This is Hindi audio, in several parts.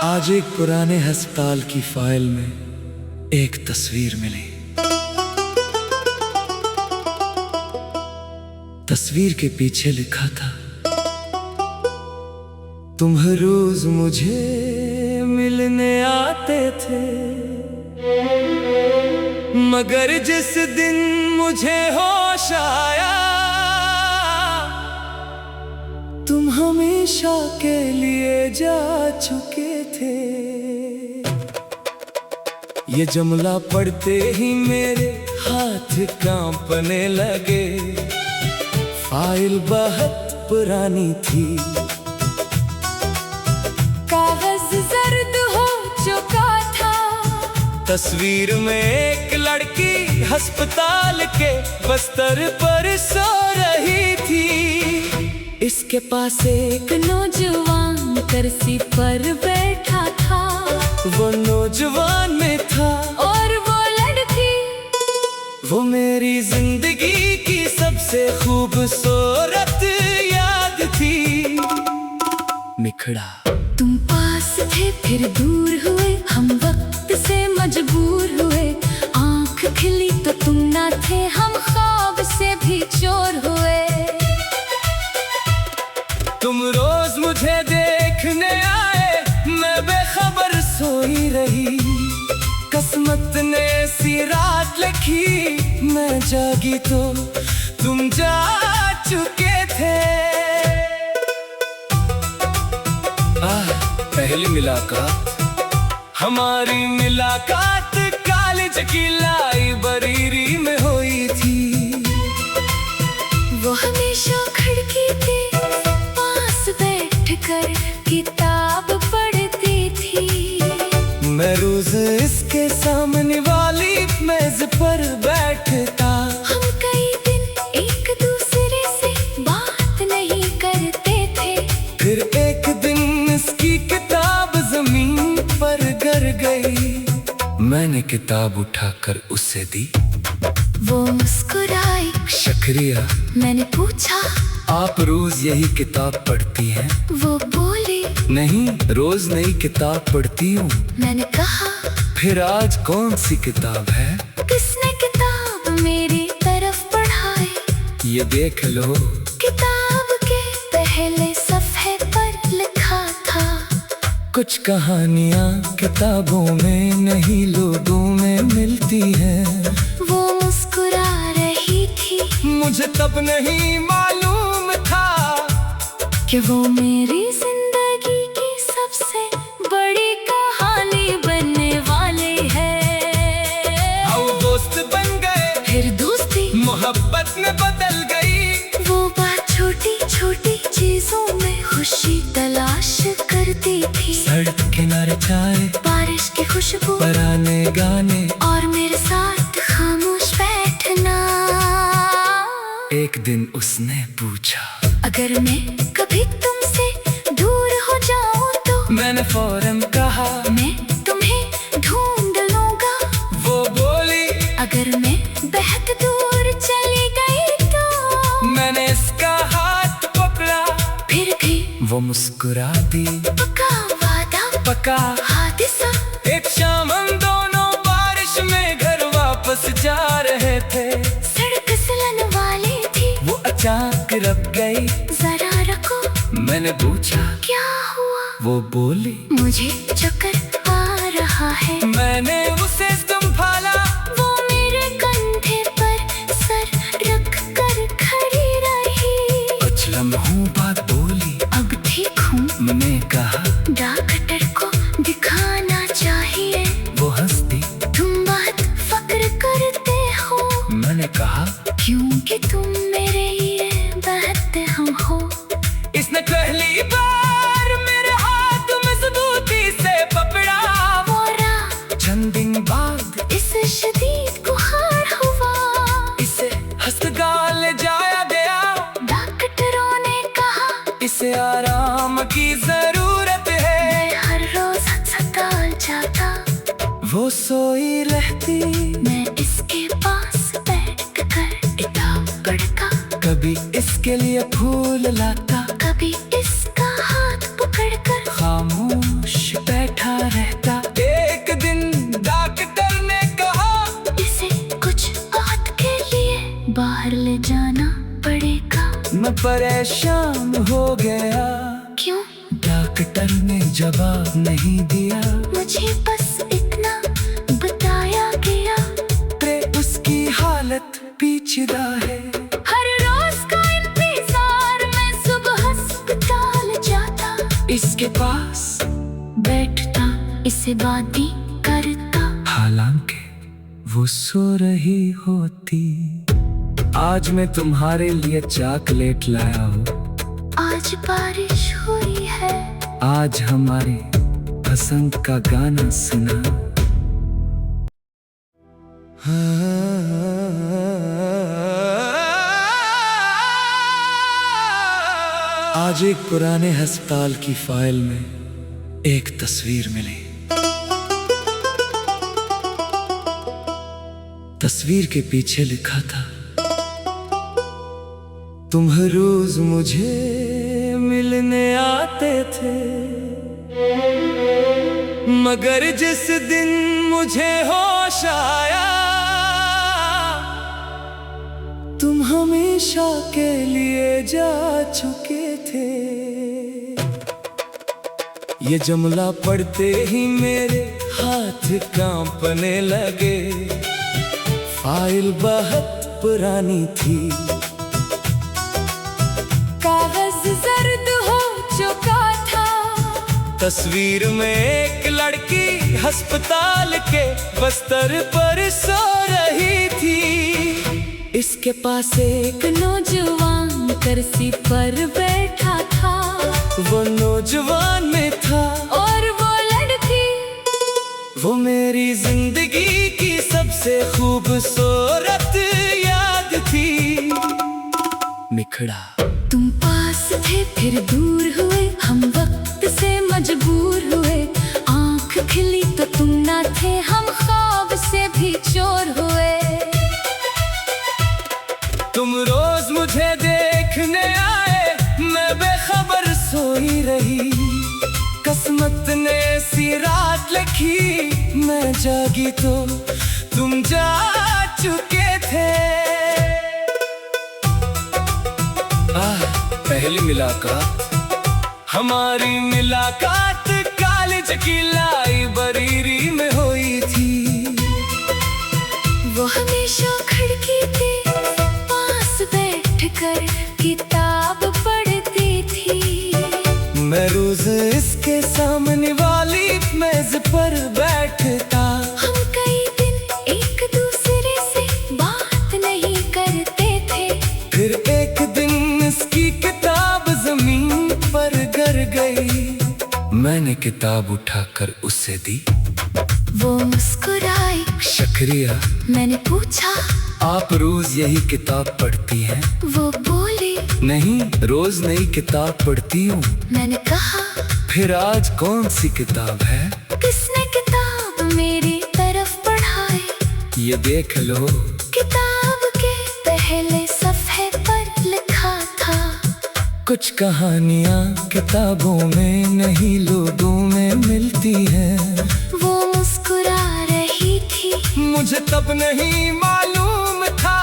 आज एक पुराने अस्पताल की फाइल में एक तस्वीर मिली। तस्वीर के पीछे लिखा था, तुम हर रोज मुझे मिलने आते थे, मगर जिस दिन मुझे होश आया तुम हमेशा के लिए जा चुके थे। ये जुमला पढ़ते ही मेरे हाथ कांपने लगे। फाइल बहुत पुरानी थी, कागज जर्द हो चुका था। तस्वीर में एक लड़की अस्पताल के बिस्तर पर सो रही थी। इसके पास एक नौजवान कुर्सी पर बैठा था। वो नौजवान में था और वो लड़की, वो मेरी जिंदगी की सबसे खूबसूरत याद थी। निखड़ा तुम पास थे फिर दूर हुए, हम वक्त से मजबूर हुए। आंख खिली तो तुम ना थे, हम ख्वाब से भी चोर हुए। तुम रोज मुझे देखने आए, मैं बेखबर सोई रही। किस्मत ने ऐसी रात लिखी, मैं जागी तो तुम जा चुके थे। पहली मुलाकात, हमारी मुलाकात कॉलेज की लाइब्रेरी में हुई थी। वो हमेशा खिड़की के पास बैठकर किताब पढ़ती थी। मैं रोज इसके सामने वाली मेज पर बैठता। हम कई दिन एक दूसरे से बात नहीं करते थे। फिर एक दिन इसकी किताब जमीन पर गिर गई। मैंने किताब उठाकर उसे दी। वो मुस्कुराई, शुक्रिया। मैंने पूछा, आप रोज यही किताब पढ़ती हैं? वो बोली, नहीं, रोज नई किताब पढ़ती हूँ। मैंने कहा, फिर आज कौन सी किताब है? किसने किताब मेरी तरफ बढ़ाई? ये देख लो। किताब के पहले सफ़े पर लिखा था, कुछ कहानियाँ किताबों में नहीं लोगों में मिलती हैं। वो मुस्कुरा रही थी। मुझे तब नहीं मालूम था कि वो मेरी जिंदगी की सबसे बड़ी कहानी बनने वाले हैं। आओ दोस्त बन गए, फिर दोस्ती मोहब्बत में बदल गई। वो बात छोटी छोटी चीजों में खुशी तलाश करती थी। सड़क किनारे चाय, बारिश की खुशबू, पुराने गाने, और मेरे साथ खामोश बैठना। एक दिन उसने पूछा, अगर मैं कभी तुमसे दूर हो जाऊं तो? मैंने फौरन कहा, मैं तुम्हें ढूंढ लूंगा। वो बोली, अगर मैं बहुत दूर चली गई तो? मैंने इसका हाथ पकड़ा। फिर भी वो मुस्कुरा दी। पक्का वादा, पक्का हादिसा। एक शाम हम दोनों बारिश में घर वापस जा रहे थे। सड़क सलन वाली थी। वो अचानक रुक गई। जरा रखो, मैंने पूछा, क्या हुआ? वो बोली, मुझे चक्कर आ रहा है। मैंने उसे संभाला। वो मेरे कंधे पर सर रख कर खड़ी रही। कुछ लम्हों बाद बोली, अब ठीक हूँ। मैंने कहा, डॉक्टर को दिखाना चाहिए। वो हंसती। तुम बहुत फक्र करते हो। मैंने कहा, क्योंकि तुम मेरे ये बहुत हम हो। इसने पहली बार मेरे हाथ मजबूती से पकड़ा। चंद दिन बाद इस शदीद बुखार हुआ। इसे अस्पताल ले जाया गया। डॉक्टरों ने कहा, इसे आराम की जरूरत है। मैं हर रोज अस्पताल जाता। वो सोई रहती, मैं इसके पास बैठ कर किताब पढ़ता। कभी इसके लिए फूल लाता, कभी इसका हाथ पकड़कर खामोश बैठा रहता। एक दिन डॉक्टर ने कहा, इसे कुछ वक्त के लिए बाहर ले जाना पड़ेगा। मैं परेशान हो गया। क्यों? डॉक्टर ने जवाब नहीं दिया, मुझे बस इतना बताया गया, रे उसकी हालत पेचीदा है। हर रोज का इंतजार में सुबह अस्पताल जाता, इसके पास बैठता, इससे बातें करता। हालांकि वो सो रही होती। आज मैं तुम्हारे लिए चॉकलेट लाया हूँ, आज बारिश हुई है, आज हमारे पसंद का गाना सुना। आज एक पुराने अस्पताल की फाइल में एक तस्वीर मिली। तस्वीर के पीछे लिखा था, तुम हर रोज मुझे मिलने आते थे, मगर जिस दिन मुझे होश आया, तुम हमेशा के लिए जा चुके थे। ये जुमला पढ़ते ही मेरे हाथ कांपने लगे। फाइल बहुत पुरानी थी, कागज जर्द हो चुका था। तस्वीर में एक लड़की अस्पताल के बिस्तर पर सो रही थी। इसके पास एक नौजवान कुर्सी पर बैठा था, वो नौजवान में था और वो लड़की, वो मेरी जिंदगी की सबसे खूबसूरत याद थी। निखड़ा तुम पास थे फिर दूर हुए, हम वक्त से मजबूर हुए। आंख खिली तो तुम ना थे, हम ख्वाब से भी चोर हुए। तुम रोज मुझे देखने आए, मैं बेखबर सोई रही। किस्मत ने ऐसी रात लिखी, मैं जागी तो तुम जा चुके थे। पहली मुलाकात, हमारी मुलाकात कॉलेज की लाइब्रेरी में हुई थी। वो हमेशा खिड़की के पास बैठकर किताब पढ़ती थी। मैं रोज इसके सामने वाली मेज पर बैठता। हम कई दिन एक दूसरे से बात नहीं करते थे। फिर एक दिन इसकी किताब जमीन पर गिर गई। मैंने किताब उठाकर उसे दी। वो मुस्कुराई, शुक्रिया। मैंने पूछा, आप रोज यही किताब पढ़ती हैं? वो बोली, नहीं, रोज नई किताब पढ़ती हूँ। मैंने कहा, फिर आज कौन सी किताब है? किसने किताब मेरी तरफ बढ़ाई? ये देख लो। किताब के पहले सफ़े पर लिखा था, कुछ कहानियाँ किताबों में नहीं लोगों में मिलती हैं। वो मुस्कुरा रही थी, मुझे तब नहीं मालूम था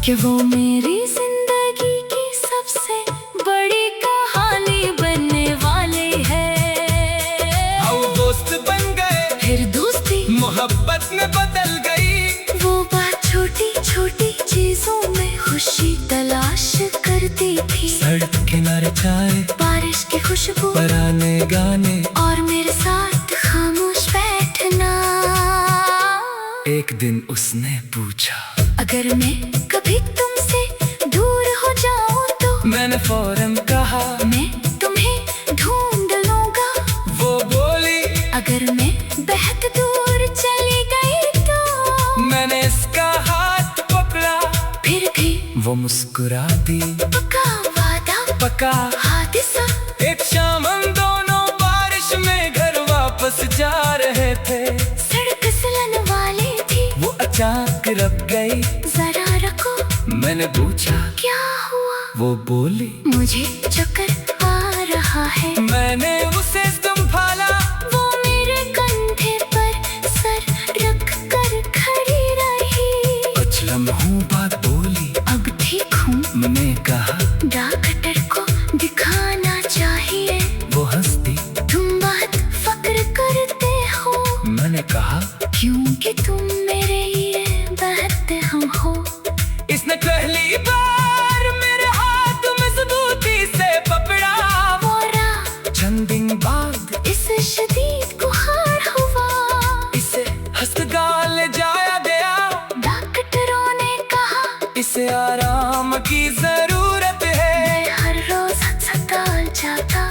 कि वो मेरी जिंदगी की सबसे बड़ी कहानी बनने वाले हैं। हम दोस्त बन गए, फिर दोस्ती मोहब्बत में बदल गई। वो बात छोटी छोटी चीजों में खुशी तलाश करती थी। सड़क किनारे चाय, बारिश की खुशबू, पुराने गाने, और मेरे साथ खामोश बैठना। एक दिन उसने पूछा, अगर मैं कभी तुमसे दूर हो जाऊं तो? मैंने फौरन कहा, मैं तुम्हें ढूंढ लूंगा। वो बोली, अगर मैं बहुत दूर चली गई तो? मैंने इसका हाथ पकड़ा। फिर भी वो मुस्कुरा दी। पक्का वादा, पक्का हादसा। एक शाम हम दोनों बारिश में घर वापस जा रहे थे। सड़क फिसलन वाली थी, वो अचानक रुक गई। जरा रखो, मैंने पूछा क्या हुआ? वो बोली मुझे चक्कर आ रहा है। मैंने उसे संभाला, वो मेरे कंधे पर सर रख कर खड़ी रही। कुछ लम्हों बाद बोली अब ठीक हूँ। मैंने कहा डॉक्टर को दिखाना चाहिए। वो हंसती, तुम बहुत फक्र करते हो। मैंने कहा क्योंकि तुम मेरे ये बहते हम हो। इसने पहली बार मेरे हाथ मजबूती से पकड़ा। मोरा चंद दिन बाद इसे शदीद बुखार हुआ। इसे अस्पताल ले जाया गया। डॉक्टरों ने कहा इसे आराम की जरूरत है। मैं हर रोज अस्पताल जाता।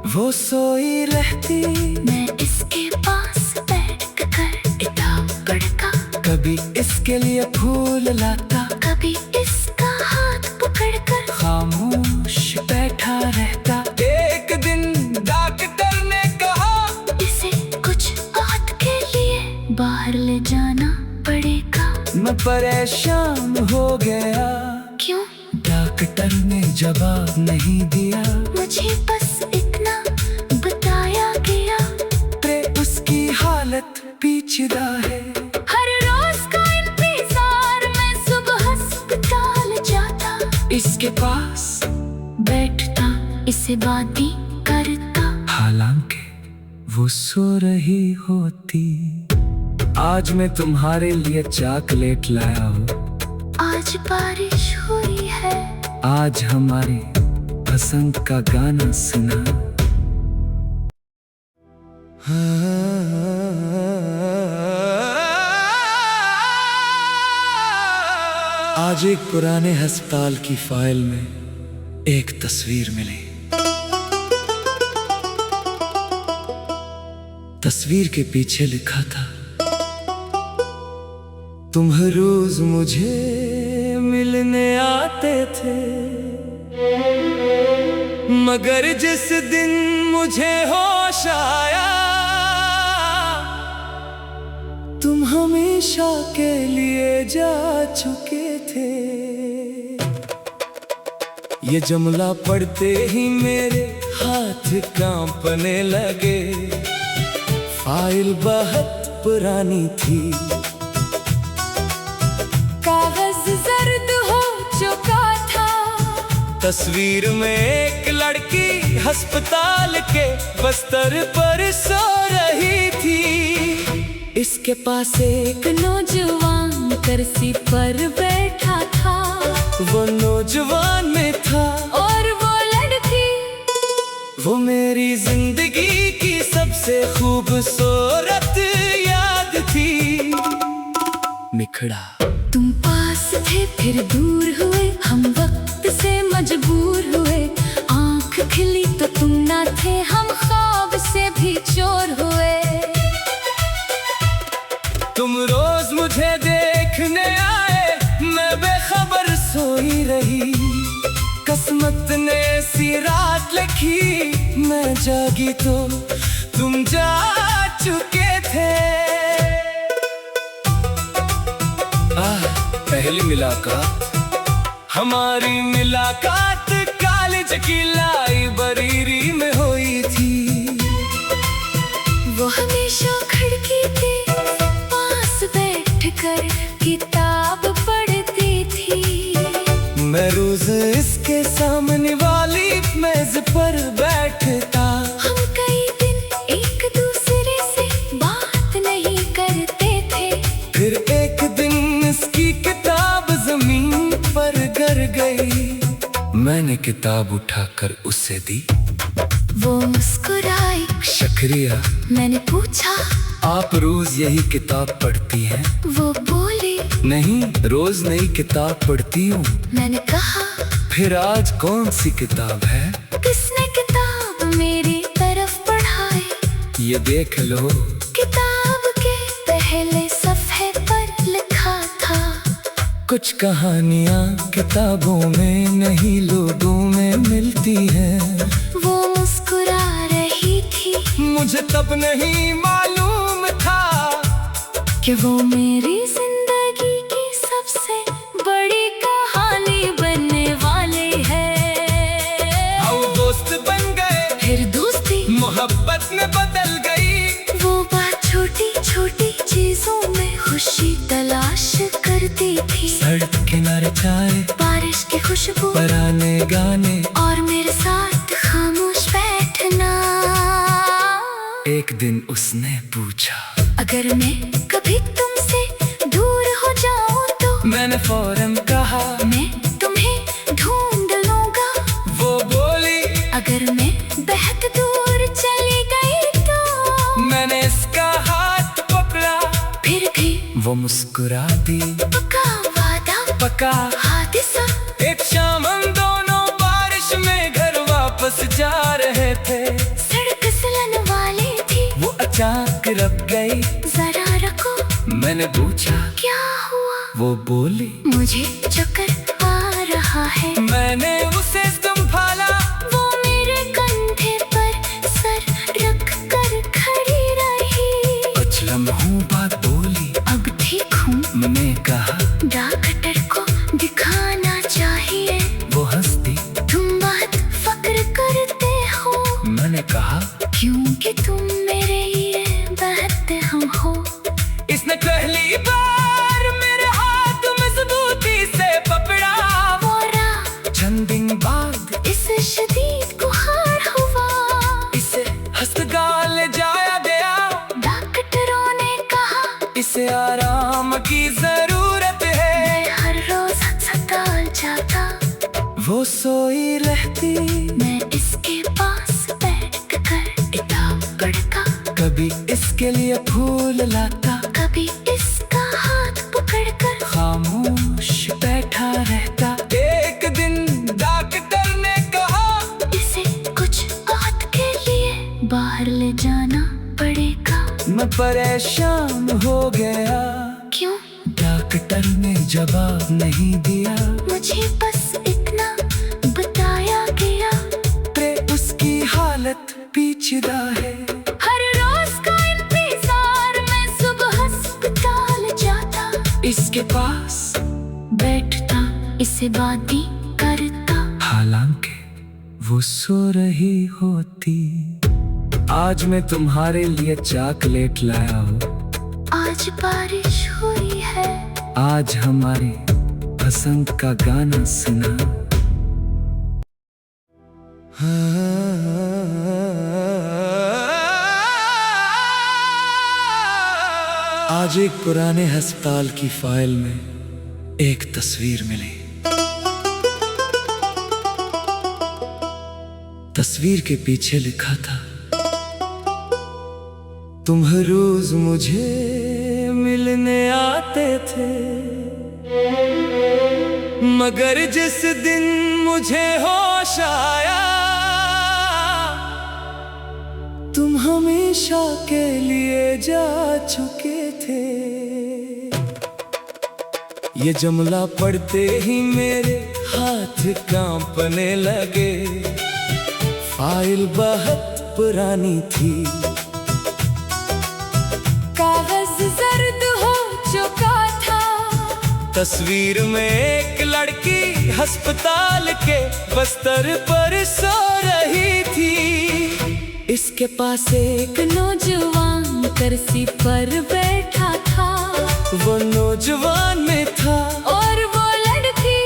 वो सोई रहती, मैं इसके पास बैठ कर किताब पढ़ता। कभी इसके लिए फूल लाता, कभी इसका हाथ पकड़कर खामोश बैठा रहता। एक दिन डॉक्टर ने कहा इसे कुछ वक्त के लिए बाहर ले जाना पड़ेगा। मैं परेशान हो गया। क्यों? डॉक्टर ने जवाब नहीं दिया। मुझे बस इतना बताया गया। ते उसकी हालत पेचीदा है। हर रोज का इंतजार, मैं सुबह अस्पताल जाता। इसके पास बैठता, इसे बातें करता। हालांकि वो सो रही होती। आज मैं तुम्हारे लिए चॉकलेट लाया हूँ। आज बारिश हुई है। आज हमारी पसंद का गाना सुना। आज एक पुराने अस्पताल की फाइल में एक तस्वीर मिली। तस्वीर के पीछे लिखा था, तुम हर रोज मुझे मिलने आते थे, मगर जिस दिन मुझे होश आया तुम हमेशा के लिए जा चुके थे। ये जुमला पढ़ते ही मेरे हाथ कांपने लगे। फाइल बहुत पुरानी थी, कागज जर्द हो चुका था। तस्वीर में एक लड़की अस्पताल के बिस्तर पर सो रही थी। इसके पास एक नौजवान कुर्सी पर बैठा था। वो नौजवान में था और वो लड़की, वो मेरी जिंदगी की सबसे खूबसूरत याद थी। निखड़ा तुम पास थे फिर दूर हुए, हम वक्त से मजबूर हुए। आंख खिली तो तुम ना थे, हम ख्वाब से भी चोर हुए। तुम रोज मुझे देखने आए, मैं बेखबर सोई रही। किस्मत ने ऐसी रात लिखी, मैं जागी तो तुम जा चुके थे। पहली मुलाकात, हमारी मुलाकात कॉलेज की लाइब्रेरी में हुई थी। वो हमेशा खिड़की के पास बैठकर किताब पढ़ती थी। मैं रोज इसके सामने वाली मेज पर बैठता। हम कई दिन एक दूसरे से बात नहीं करते थे। फिर एक दिन इसकी किताब जमीन पर गिर गई। मैंने किताब उठाकर उसे दी। वो मुस्कुराई। शुक्रिया। मैंने पूछा, आप रोज यही किताब पढ़ती हैं? वो बोली, नहीं, रोज नई किताब पढ़ती हूँ। मैंने कहा, फिर आज कौन सी किताब है? किसने किताब मेरी तरफ बढ़ाई? ये देख लो। किताब के पहले सफ़े पर लिखा था, कुछ कहानियाँ किताबों में नहीं लोगों में मिलती हैं। वो मुस्कुरा रही थी। मुझे तब नहीं मालूम था कि वो मेरी जिंदगी की सबसे बड़ी कहानी मोहब्बत में बदल गई। वो बात छोटी छोटी चीजों में खुशी तलाश करती थी। सड़क किनारे चाय, बारिश की खुशबू, पुराने गाने, और मेरे साथ खामोश बैठना। एक दिन उसने पूछा, अगर मैं कभी तुमसे दूर हो जाऊं तो? मैंने फौरन कहा, मैं तुम्हें ढूंढ लूंगा। वो बोली, अगर मैं बेहद दूर चली गई तो? मैंने इसका हाथ पकड़ा, फिर भी वो मुस्कुरा दी। पक्का वादा, पक्का हादिसा। एक शाम हम दोनों बारिश में घर वापस जा रहे थे। सड़क सलन वाली थी, वो अचानक रुक गई। जरा रखो, मैंने पूछा, क्या हुआ? वो बोली, मुझे चक्कर आ रहा है। मैंने उसे संभाला, वो मेरे कंधे पर सर रख कर खड़ी रही। कुछ लम्हों बाद बोली, अब ठीक हूँ। मैंने कहा, डॉक्टर को दिखाना चाहिए। वो हंसती, तुम बहुत फक्र करते हो। मैंने कहा, क्योंकि तुम मेरे ये बहते हम हो। इसने पहली बार मेरे हाथ मजबूती से पकड़ा। मोरा चंद दिन बाद इस शदीद बुखार हुआ। इसे अस्पताल ले जाया गया। डॉक्टरों ने कहा, इसे आराम की जरूरत है। मैं हर रोज अस्पताल जाता। वो सोई रहती, मैं इसके पास बैठ कर किताब पढ़ता। कभी इसके लिए फूल लाता, कभी इसका हाथ पकड़कर खामोश बैठा रहता। एक दिन डॉक्टर ने कहा, इसे कुछ वक्त के लिए बाहर ले जाना पड़ेगा। मैं परेशान हो गया। क्यों? डॉक्टर ने जवाब नहीं दिया। मुझे बस इतना बताया गया, उसकी हालत पेचीदा है। हर रोज का इंतजार। मैं सुबह अस्पताल जाता, इसके पास बैठता, इसे बातें करता। हालांकि वो सो रही होती। आज मैं तुम्हारे लिए चॉकलेट लाया हूँ। आज बारिश हुई है। आज हमारी पसंद का गाना सुना। आज एक पुराने अस्पताल की फाइल में एक तस्वीर मिली। तस्वीर के पीछे लिखा था, तुम हर रोज मुझे मिलने आते थे, मगर जिस दिन मुझे होश आया तुम हमेशा के लिए जा चुके थे। ये जुमला पढ़ते ही मेरे हाथ कांपने लगे। फाइल बहुत पुरानी थी, कागज जर्द हो चुका था। तस्वीर में एक लड़की अस्पताल के बिस्तर पर सो रही थी। इसके पास एक नौजवान कुर्सी पर बैठा था। वो नौजवान में था और वो लड़की,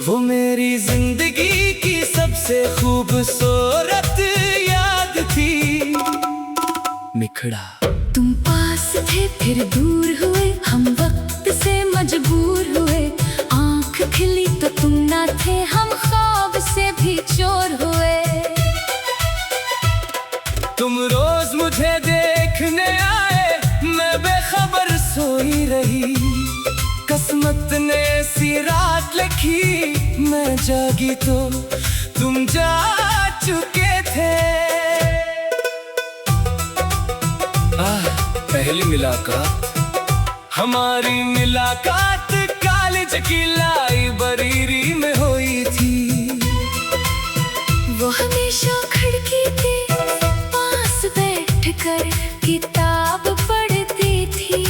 वो मेरी जिंदगी की सबसे खूबसूरत याद थी। निखड़ा तुम पास थे फिर दूर हुए, हम वक्त से मजबूर हुए। आंख खिली तो तुम ना थे, हम ख्वाब से भी चोर हुए। तुम रोज मुझे देखने आए, मैं बेखबर सोई रही। किस्मत ने ऐसी रात लिखी, मैं जागी तो तुम जा चुके थे। पहली मुलाकात, हमारी मुलाकात कॉलेज की लाइब्रेरी में हुई थी। वो हमेशा खिड़की के पास बैठकर किताब पढ़ती थी।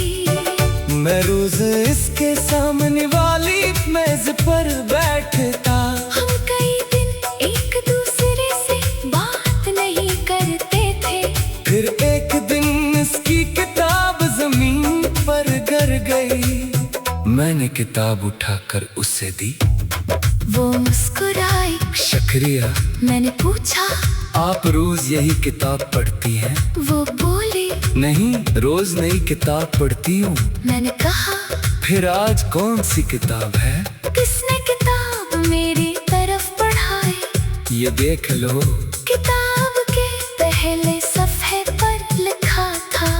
मैं रोज इसके सामने वाली मेज पर बैठता। हम कई दिन एक दूसरे से बात नहीं करते मैंने किताब उठाकर उसे दी। वो मुस्कुराई, शुक्रिया। मैंने पूछा, आप रोज यही किताब पढ़ती हैं? वो बोली, नहीं, रोज नई किताब पढ़ती हूँ। मैंने कहा, फिर आज कौन सी किताब है? किसने किताब मेरी तरफ बढ़ाई? ये देख लो। किताब के पहले सफ़े पर लिखा था,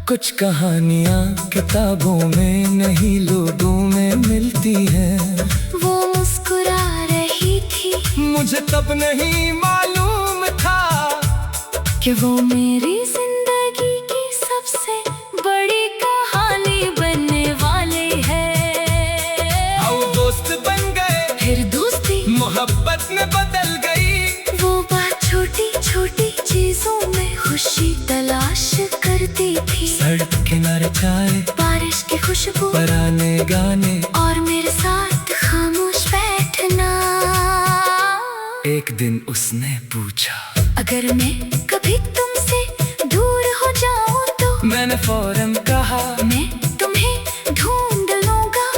कुछ कहानियाँ किताबों में नहीं लोगों में मिलती हैं। वो मुस्कुरा रही थी, मुझे तब नहीं मालूम था कि वो मेरी जिंदगी की सबसे बड़ी कहानी बनने वाले हैं। हम दोस्त बन गए, फिर दोस्ती मोहब्बत में बदल गई। वो बात छोटी छोटी चीजों में खुशी तलाश करती थी। सड़क किनारे चाय, बारिश की खुशबू, पुराने गाने, और मेरे साथ खामोश बैठना। एक दिन उसने पूछा, अगर मैं कभी तुमसे दूर हो जाऊं तो? मैंने फौरन कहा, मैं तुम्हें ढूंढ लूंगा।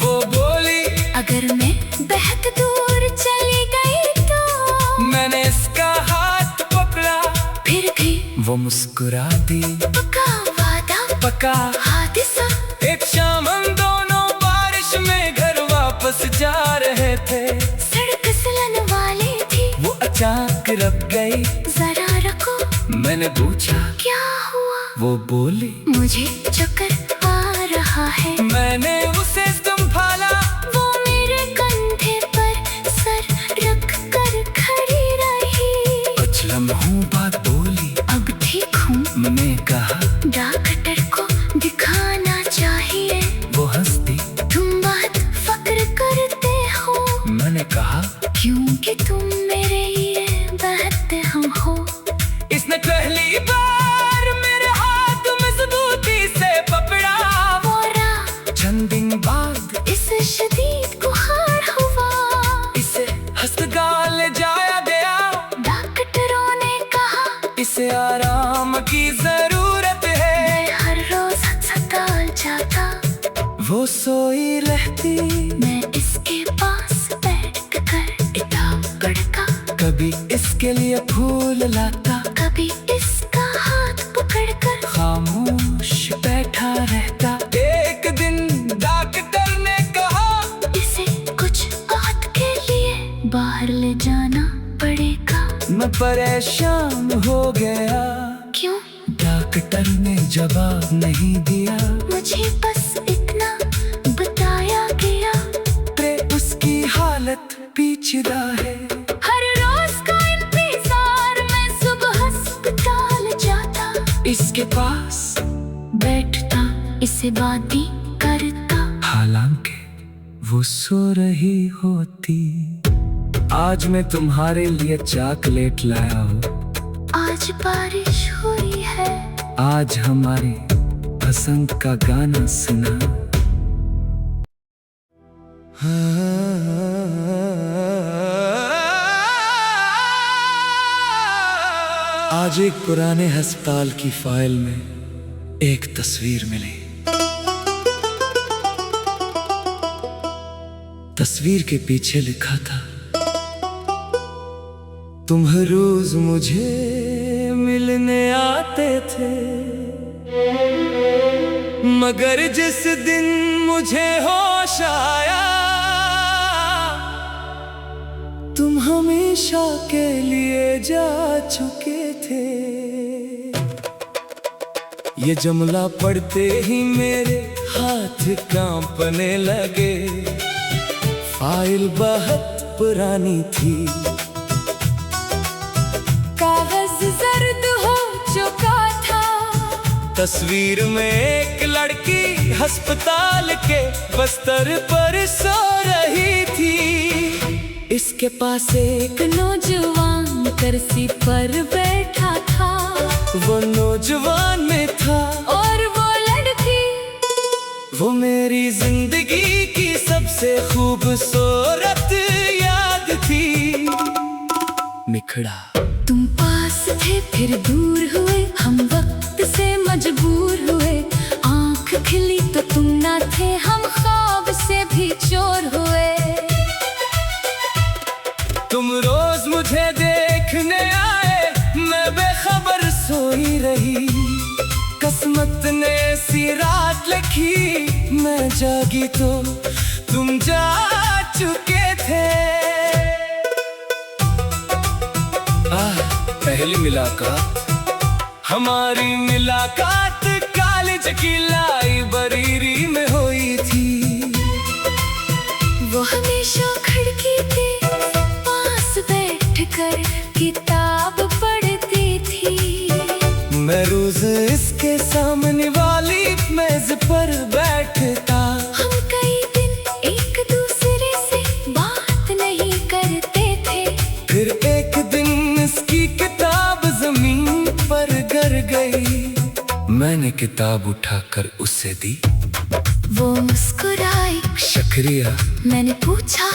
वो बोली, अगर मैं बहुत दूर चली गई तो? मैंने इसका हाथ पकड़ा, फिर भी वो मुस्कुरा दी। पक्का वादा, पक्का हादिसा। एक शाम हम दोनों बारिश में घर वापस जा रहे थे। सड़क सिलन वाली थी, वो अचानक रुक गई। जरा रखो, मैंने पूछा, क्या हुआ? वो बोली, मुझे चक्कर आ रहा है। मैंने उसे संभाला, वो मेरे कंधे पर सर रख कर खड़ी रही। कुछ लम्हों बाद बोली, अब ठीक हूँ। मैंने कहा, डॉक्टर को दिखाना चाहिए। वो हंसती। तुम बहुत फक्र करते हो। मैंने कहा, क्योंकि तुम मेरे ये बहुत हम हो। इसने पहली बार मेरे हाथ मजबूती से पकड़ा। मोरा चंद दिन बाद इस शदीद बुखार हुआ। इसे अस्पताल ले जाया गया। डॉक्टरों ने कहा, इसे आराम की जरूरत है। मैं हर रोज अस्पताल जाता। वो सोई रहती, मैं इसके पास बैठ कर किताब पढ़ता। कभी इसके लिए फूल लाता, कभी इसका हाथ पकड़कर खामोश बैठा रहता। एक दिन डॉक्टर ने कहा, इसे कुछ वक्त के लिए बाहर ले जाना पड़ेगा। मैं परेशान हो गया। क्यों? डॉक्टर ने जवाब नहीं दिया। मुझे बस इतना बताया गया, उसकी हालत पेचीदा है। हर रोज का इंतजार मैं सुबह अस्पताल जाता। इसके पास बैठता, इसे बातें करता। हालांकि वो सो रही होती। आज मैं तुम्हारे लिए चॉकलेट लाया हूँ। आज बारिश हुई है। आज हमारी पसंद का गाना सुना। आज एक पुराने अस्पताल की फाइल में एक तस्वीर मिली। तस्वीर के पीछे लिखा था, तुम हर रोज मुझे मिलने आते थे, मगर जिस दिन मुझे होश आया तुम हमेशा के लिए जा चुके थे। ये जुमला पढ़ते ही मेरे हाथ कांपने लगे। फाइल बहुत पुरानी थी, कागज जर्द हो चुका था। तस्वीर में एक लड़की अस्पताल के बिस्तर पर सो रही थी। इसके पास एक नौजवान कुर्सी पर बैठा था। वो नौजवान में था और वो लड़की, वो मेरी जिंदगी की सबसे खूबसूरत याद थी। निखड़ा तुम पास थे फिर दूर हुए, हम वक्त से मजबूर हुए। आँख खिली तो तुम ना थे, हम ख्वाब ये रात लिखी मैं जागी तो तुम जा चुके थे। पहली मुलाकात, हमारी मुलाकात कॉलेज की लाइब्रेरी में हुई थी। वो हमेशा खिड़की के पास बैठकर किताब पढ़ती थी। मैं रोज इसके सामने वाली मेज पर बैठता। हम कई दिन एक दूसरे से बात नहीं करते थे। फिर एक दिन इसकी किताब जमीन पर गिर गई। मैंने किताब उठाकर उसे दी। वो मुस्कुराई। शुक्रिया। मैंने पूछा,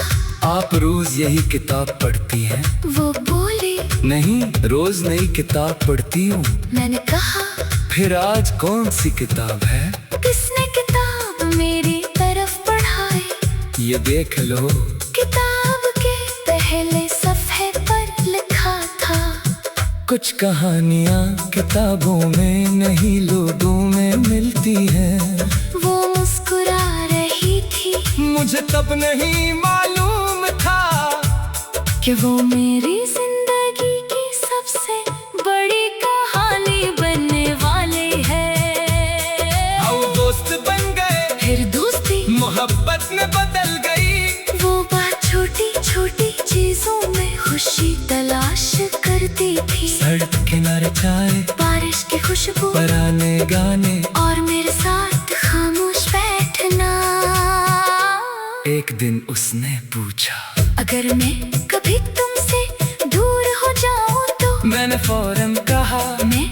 आप रोज यही किताब पढ़ती हैं? वो बोली, नहीं, रोज नई किताब पढ़ती हूँ। मैंने कहा, फिर आज कौन सी किताब है? किसने किताब मेरी तरफ बढ़ाई? ये देख लो। किताब के पहले सफ़े पर लिखा था, कुछ कहानियाँ किताबों में नहीं लोगों में मिलती हैं। वो मुस्कुरा रही थी। मुझे तब नहीं मालूम था कि वो मेरी जिंदगी की सबसे बड़ी कहानी बनने वाले हैं। हम दोस्त बन गए, फिर दोस्ती मोहब्बत में बदल गई। वो बात छोटी छोटी चीजों में खुशी तलाश करती थी। सड़क किनारे चाय, बारिश की खुशबू, पुराने गाने, और मेरे साथ खामोश बैठना। एक दिन उसने पूछा, अगर मैं कभी तुमसे दूर हो जाऊं तो? मैंने फौरन कहा, मैं